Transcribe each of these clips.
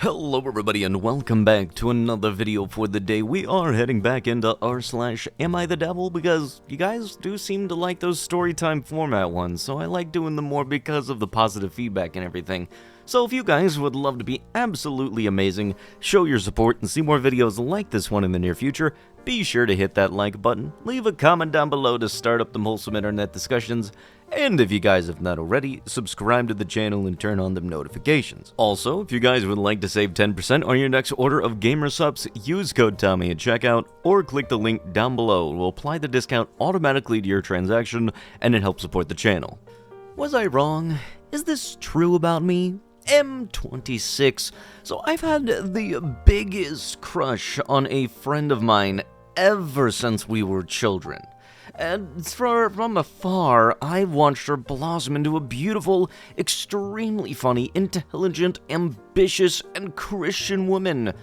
Hello everybody and welcome back to another video for the day. We are heading back into r/AmITheDevil because you guys do seem to like those storytime format ones, so I like doing them more because of the positive feedback and everything. So if you guys would love to be absolutely amazing, show your support, and see more videos like this one in the near future, be sure to hit that like button, leave a comment down below to start up the wholesome internet discussions, and if you guys have not already, subscribe to the channel and turn on the notifications. Also, if you guys would like to save 10% on your next order of gamer subs, use code Tommy at checkout, or click the link down below. It will apply the discount automatically to your transaction, and it helps support the channel. Was I wrong? Is this true about me? M26. So I've had the biggest crush on a friend of mine ever since we were children. And from afar, I've watched her blossom into a beautiful, extremely funny, intelligent, ambitious, and Christian woman.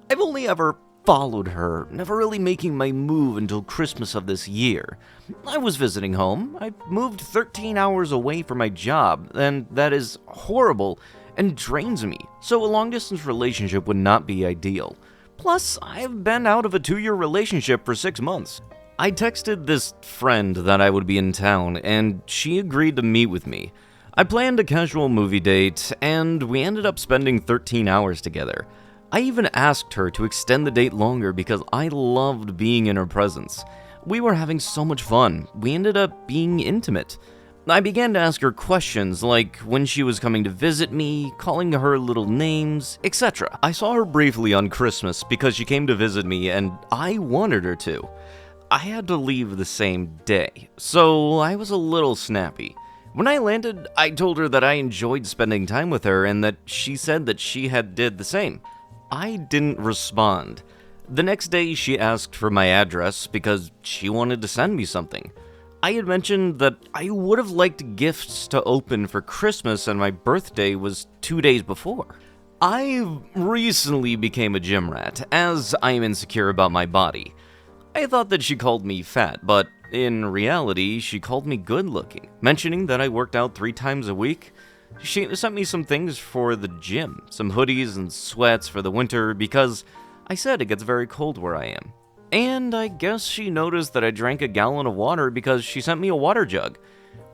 I've only ever followed her, never really making my move until Christmas of this year. I was visiting home. I moved 13 hours away from my job, and that is horrible and drains me, so a long-distance relationship would not be ideal. Plus, I've been out of a 2-year relationship for 6 months. I texted this friend that I would be in town, and she agreed to meet with me. I planned a casual movie date, and we ended up spending 13 hours together. I even asked her to extend the date longer because I loved being in her presence. We were having so much fun. We ended up being intimate. I began to ask her questions like when she was coming to visit me, calling her little names, etc. I saw her briefly on Christmas because she came to visit me and I wanted her to. I had to leave the same day, so I was a little snappy. When I landed, I told her that I enjoyed spending time with her and that she said that she had did the same. I didn't respond. The next day, she asked for my address because she wanted to send me something. I had mentioned that I would have liked gifts to open for Christmas and my birthday was 2 days before. I recently became a gym rat, as I am insecure about my body. I thought that she called me fat, but in reality, she called me good-looking, mentioning that I worked out 3 times a week. She sent me some things for the gym, some hoodies and sweats for the winter because I said it gets very cold where I am. And I guess she noticed that I drank a gallon of water because she sent me a water jug.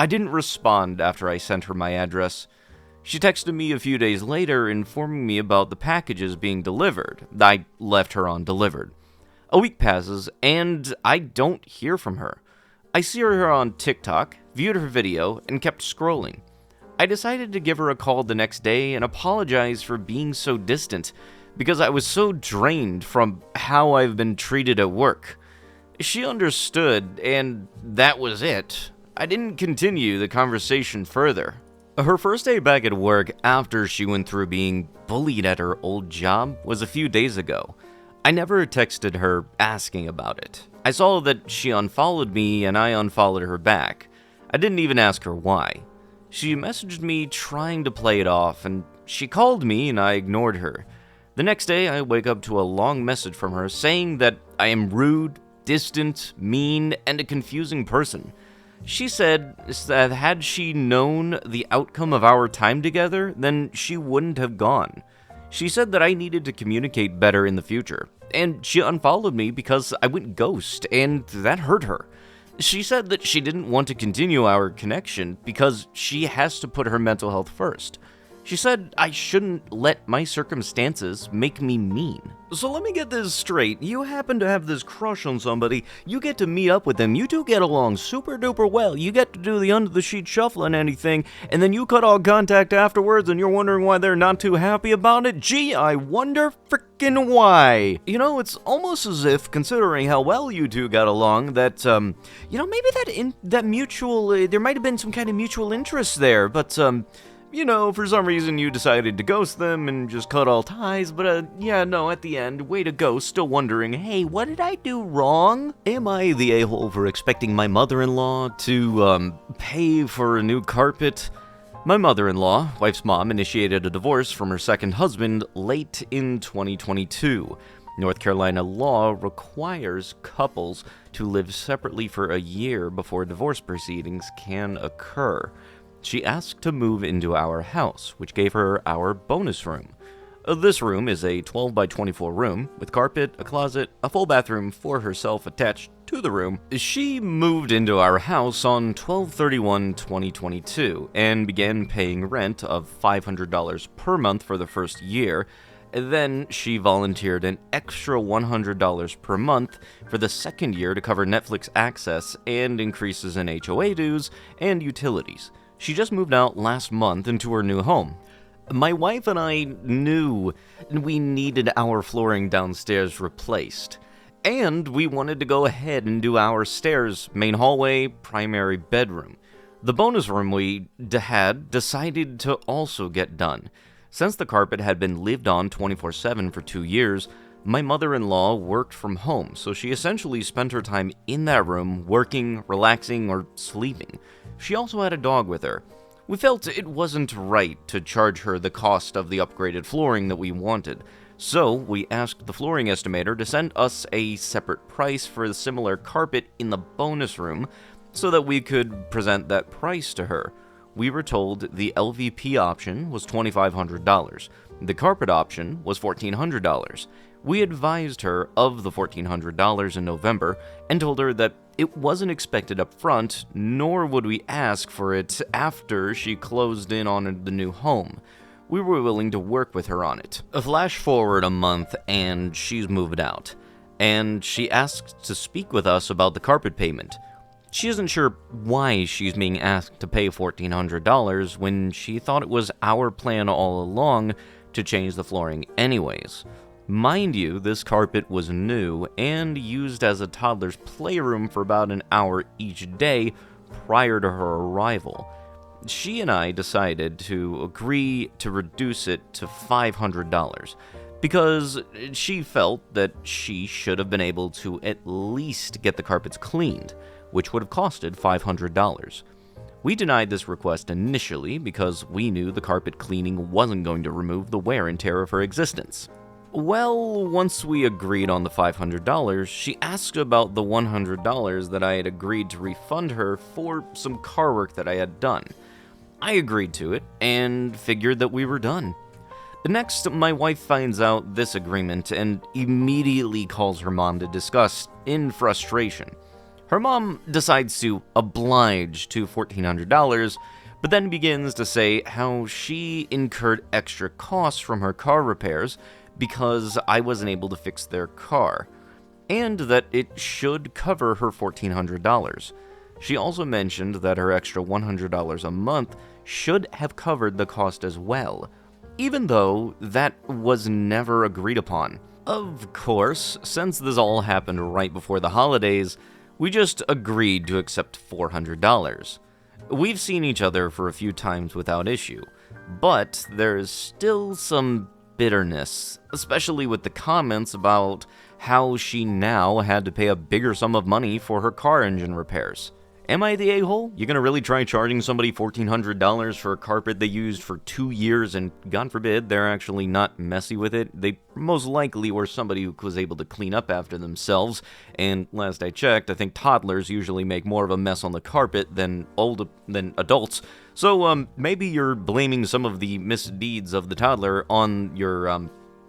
I didn't respond after I sent her my address. She texted me a few days later informing me about the packages being delivered. I left her on delivered. A week passes, and I don't hear from her. I see her on TikTok, viewed her video, and kept scrolling. I decided to give her a call the next day and apologize for being so distant, because I was so drained from how I've been treated at work. She understood, and that was it. I didn't continue the conversation further. Her first day back at work after she went through being bullied at her old job was a few days ago. I never texted her asking about it. I saw that she unfollowed me and I unfollowed her back. I didn't even ask her why. She messaged me trying to play it off, and she called me and I ignored her. The next day, I wake up to a long message from her saying that I am rude, distant, mean, and a confusing person. She said that had she known the outcome of our time together, then she wouldn't have gone. She said that I needed to communicate better in the future, and she unfollowed me because I went ghost, and that hurt her. She said that she didn't want to continue our connection because she has to put her mental health first. She said I shouldn't let my circumstances make me mean. So let me get this straight. You happen to have this crush on somebody, you get to meet up with them, you two get along super duper well, you get to do the under the sheet shuffle and anything, and then you cut all contact afterwards and you're wondering why they're not too happy about it? Gee, I wonder frickin' why. You know, it's almost as if, considering how well you two got along, that, maybe that mutual, there might have been some kind of mutual interest there, but, you know, for some reason you decided to ghost them and just cut all ties, but at the end, way to go, still wondering, hey, what did I do wrong? Am I the a-hole for expecting my mother-in-law to, pay for a new carpet? My mother-in-law, wife's mom, initiated a divorce from her second husband late in 2022. North Carolina law requires couples to live separately for a year before divorce proceedings can occur. She asked to move into our house, which gave her our bonus room. This room is a 12 by 24 room with carpet, a closet, a full bathroom for herself attached to the room. She moved into our house on 12/31/2022 and began paying rent of $500 per month for the first year. Then she volunteered an extra $100 per month for the second year to cover Netflix access and increases in HOA dues and utilities. She just moved out last month into her new home. My wife and I knew we needed our flooring downstairs replaced, and we wanted to go ahead and do our stairs, main hallway, primary bedroom. The bonus room we had decided to also get done. Since the carpet had been lived on 24/7 for 2 years, my mother-in-law worked from home, so she essentially spent her time in that room working, relaxing, or sleeping. She also had a dog with her. We felt it wasn't right to charge her the cost of the upgraded flooring that we wanted, so we asked the flooring estimator to send us a separate price for the similar carpet in the bonus room so that we could present that price to her. We were told the LVP option was $2,500. The carpet option was $1,400. We advised her of the $1,400 in November and told her that it wasn't expected up front, nor would we ask for it after she closed in on the new home. We were willing to work with her on it. Flash forward a month and she's moved out, and she asked to speak with us about the carpet payment. She isn't sure why she's being asked to pay $1,400 when she thought it was our plan all along to change the flooring anyways. Mind you, this carpet was new and used as a toddler's playroom for about an hour each day prior to her arrival. She and I decided to agree to reduce it to $500 because she felt that she should have been able to at least get the carpets cleaned, which would have costed $500. We denied this request initially because we knew the carpet cleaning wasn't going to remove the wear and tear of her existence. Well, once we agreed on the $500, she asked about the $100 that I had agreed to refund her for some car work that I had done. I agreed to it and figured that we were done. Next, my wife finds out this agreement and immediately calls her mom to discuss in frustration. Her mom decides to oblige to $1,400, but then begins to say how she incurred extra costs from her car repairs because I wasn't able to fix their car, and that it should cover her $1,400. She also mentioned that her extra $100 a month should have covered the cost as well, even though that was never agreed upon. Of course, since this all happened right before the holidays, we just agreed to accept $400. We've seen each other for a few times without issue, but there's still some bitterness, especially with the comments about how she now had to pay a bigger sum of money for her car engine repairs. Am I the a-hole? You gonna really try charging somebody $1,400 for a carpet they used for 2 years and, God forbid, they're actually not messy with it? They most likely were somebody who was able to clean up after themselves, and last I checked, I think toddlers usually make more of a mess on the carpet than adults. So, maybe you're blaming some of the misdeeds of the toddler on your,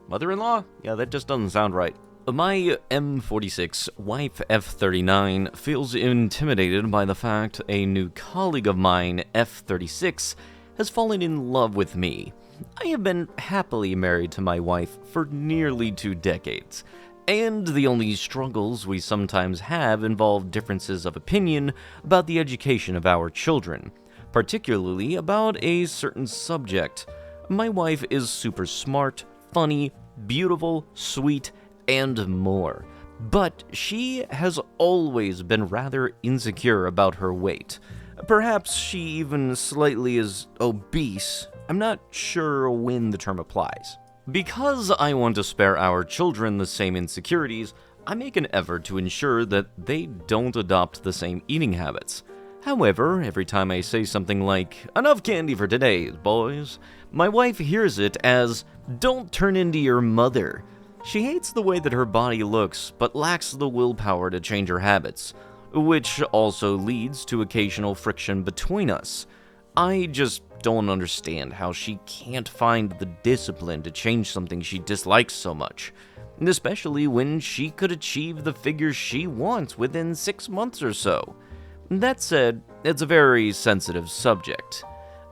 mother-in-law? Yeah, that just doesn't sound right. My M46 wife F39 feels intimidated by the fact a new colleague of mine, F36, has fallen in love with me. I have been happily married to my wife for nearly 2 decades, and the only struggles we sometimes have involve differences of opinion about the education of our children, particularly about a certain subject. My wife is super smart, funny, beautiful, sweet, and more, but she has always been rather insecure about her weight. Perhaps she even slightly is obese. I'm not sure when the term applies. Because I want to spare our children the same insecurities, I make an effort to ensure that they don't adopt the same eating habits. However, every time I say something like, "Enough candy for today, boys," my wife hears it as, "Don't turn into your mother." She hates the way that her body looks, but lacks the willpower to change her habits, which also leads to occasional friction between us. I just don't understand how she can't find the discipline to change something she dislikes so much, especially when she could achieve the figure she wants within 6 months or so. That said, it's a very sensitive subject.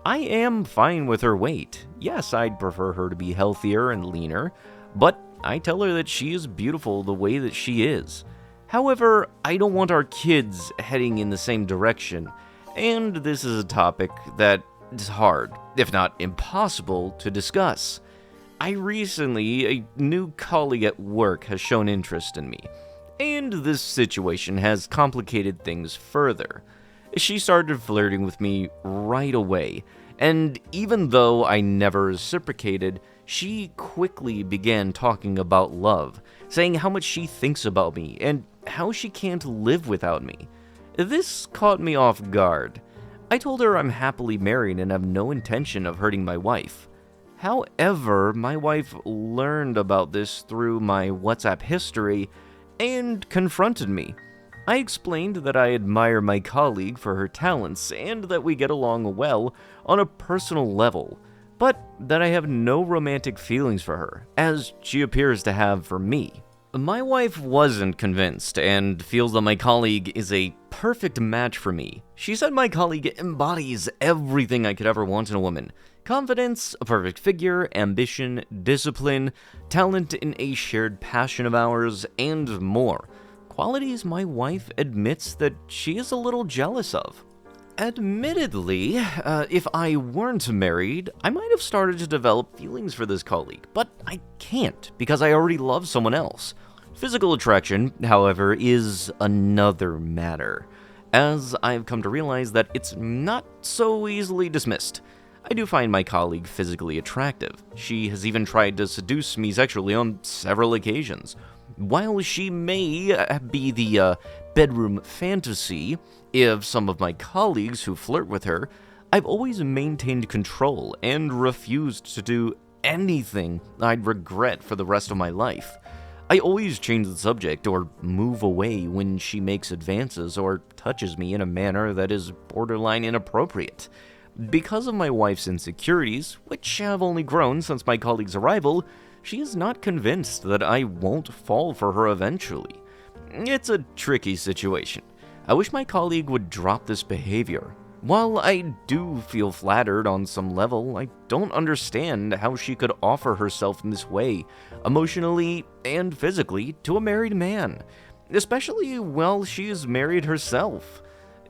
I am fine with her weight. Yes, I'd prefer her to be healthier and leaner, but I tell her that she is beautiful the way that she is. However, I don't want our kids heading in the same direction, and this is a topic that is hard, if not impossible, to discuss. A new colleague at work has shown interest in me, and this situation has complicated things further. She started flirting with me right away, and even though I never reciprocated, she quickly began talking about love, saying how much she thinks about me and how she can't live without me. This caught me off guard. I told her I'm happily married and have no intention of hurting my wife. However, my wife learned about this through my WhatsApp history and confronted me. I explained that I admire my colleague for her talents and that we get along well on a personal level, but that I have no romantic feelings for her, as she appears to have for me. My wife wasn't convinced and feels that my colleague is a perfect match for me. She said my colleague embodies everything I could ever want in a woman: confidence, a perfect figure, ambition, discipline, talent in a shared passion of ours, and more. Qualities my wife admits that she is a little jealous of. Admittedly, if I weren't married, I might have started to develop feelings for this colleague, but I can't because I already love someone else. Physical attraction, however, is another matter, as I've come to realize that it's not so easily dismissed. I do find my colleague physically attractive. She has even tried to seduce me sexually on several occasions. While she may be the bedroom fantasy of some of my colleagues who flirt with her, I've always maintained control and refused to do anything I'd regret for the rest of my life. I always change the subject or move away when she makes advances or touches me in a manner that is borderline inappropriate. Because of my wife's insecurities, which have only grown since my colleague's arrival, she is not convinced that I won't fall for her eventually. It's a tricky situation. I wish my colleague would drop this behavior. While I do feel flattered on some level, I don't understand how she could offer herself in this way, emotionally and physically, to a married man, especially while she is married herself.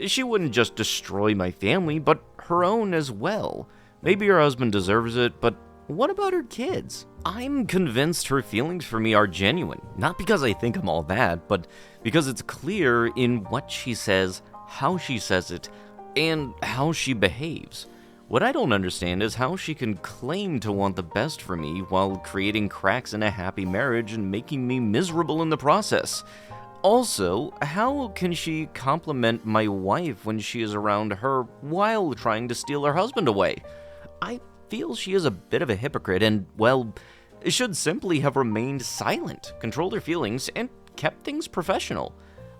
She wouldn't just destroy my family, but her own as well. Maybe her husband deserves it, but what about her kids? I'm convinced her feelings for me are genuine, not because I think I'm all that, but because it's clear in what she says, how she says it, and how she behaves. What I don't understand is how she can claim to want the best for me while creating cracks in a happy marriage and making me miserable in the process. Also, how can she compliment my wife when she is around her while trying to steal her husband away? I feel she is a bit of a hypocrite and, well, should simply have remained silent, controlled her feelings, and kept things professional.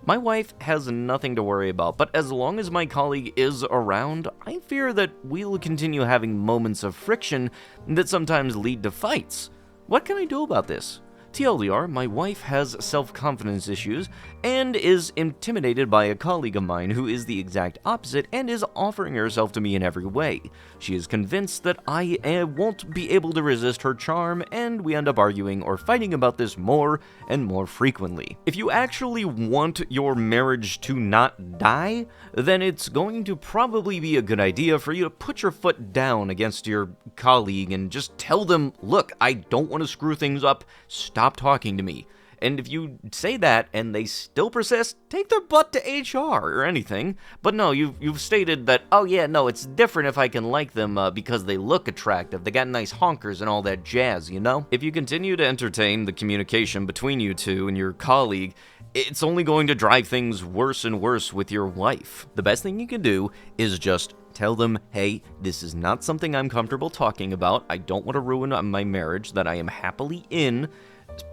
My wife has nothing to worry about, but as long as my colleague is around, I fear that we'll continue having moments of friction that sometimes lead to fights. What can I do about this? TLDR, my wife has self-confidence issues and is intimidated by a colleague of mine who is the exact opposite and is offering herself to me in every way. She is convinced that I won't be able to resist her charm, and we end up arguing or fighting about this more and more frequently. If you actually want your marriage to not die, then it's going to probably be a good idea for you to put your foot down against your colleague and just tell them, look, I don't want to screw things up, stop talking to me. And if you say that and they still persist, take their butt to HR or anything. But no, you've stated that, oh yeah, no, it's different if I can like them because they look attractive, they got nice honkers and all that jazz, you know? If you continue to entertain the communication between you two and your colleague, it's only going to drive things worse and worse with your wife. The best thing you can do is just tell them, hey, this is not something I'm comfortable talking about. I don't want to ruin my marriage that I am happily in.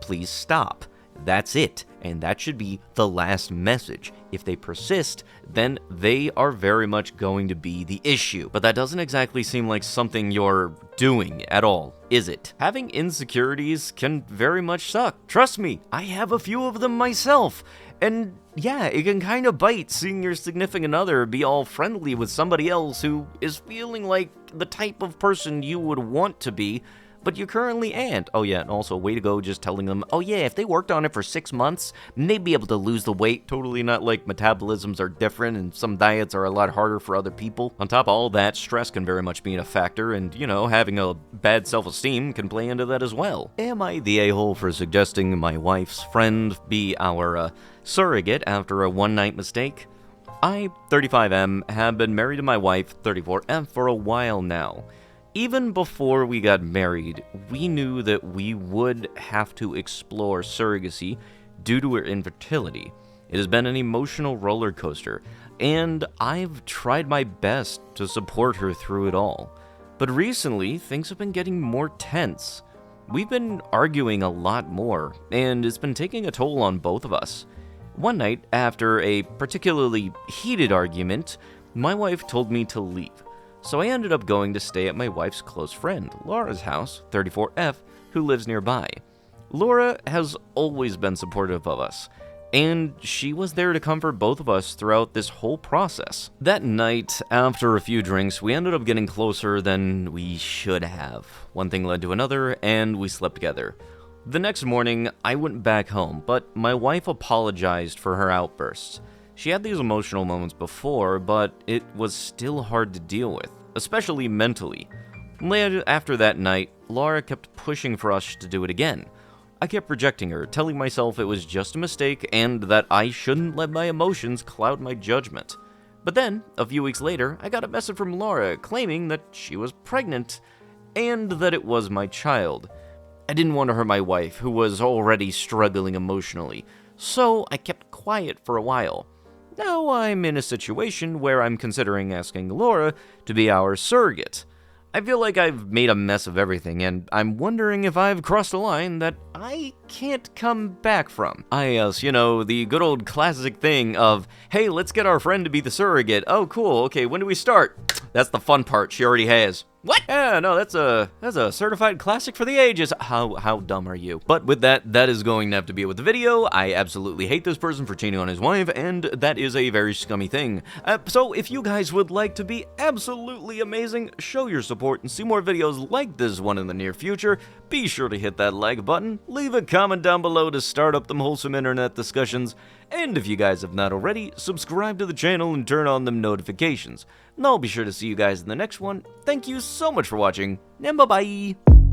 Please stop. That's it, and that should be the last message. If they persist, then they are very much going to be the issue. But that doesn't exactly seem like something you're doing at all, is it? Having insecurities can very much suck. Trust me, I have a few of them myself. And yeah, it can kind of bite seeing your significant other be all friendly with somebody else who is feeling like the type of person you would want to be, but you currently ain't. Oh yeah, and also, way to go just telling them, oh yeah, if they worked on it for 6 months, they'd be able to lose the weight. Totally not like metabolisms are different and some diets are a lot harder for other people. On top of all that, stress can very much be a factor, and, you know, having a bad self-esteem can play into that as well. Am I the a-hole for suggesting my wife's friend be our, surrogate after a one-night mistake? I, 35M, have been married to my wife, 34F, for a while now. Even before we got married, we knew that we would have to explore surrogacy due to her infertility. It has been an emotional roller coaster, and I've tried my best to support her through it all. But recently, things have been getting more tense. We've been arguing a lot more, and it's been taking a toll on both of us. One night, after a particularly heated argument, my wife told me to leave. So I ended up going to stay at my wife's close friend, Laura's house, 34F, who lives nearby. Laura has always been supportive of us, and she was there to comfort both of us throughout this whole process. That night, after a few drinks, we ended up getting closer than we should have. One thing led to another, and we slept together. The next morning, I went back home, but my wife apologized for her outbursts. She had these emotional moments before, but it was still hard to deal with, especially mentally. Later, after that night, Laura kept pushing for us to do it again. I kept rejecting her, telling myself it was just a mistake and that I shouldn't let my emotions cloud my judgment. But then, a few weeks later, I got a message from Laura claiming that she was pregnant and that it was my child. I didn't want to hurt my wife, who was already struggling emotionally, so I kept quiet for a while. Now I'm in a situation where I'm considering asking Laura to be our surrogate. I feel like I've made a mess of everything, and I'm wondering if I've crossed a line that I can't come back from. Yes, you know, the good old classic thing of, hey, let's get our friend to be the surrogate. Oh, cool, okay, when do we start? That's the fun part, she already has. What? Yeah, no, that's a certified classic for the ages. How dumb are you? But with that, that is going to have to be it with the video. I absolutely hate this person for cheating on his wife, and that is a very scummy thing. So if you guys would like to be absolutely amazing, show your support, and see more videos like this one in the near future, be sure to hit that like button, leave a comment down below to start up them wholesome internet discussions, and if you guys have not already, subscribe to the channel and turn on them notifications. And I'll be sure to see you guys in the next one. Thank you so much for watching, and bye-bye!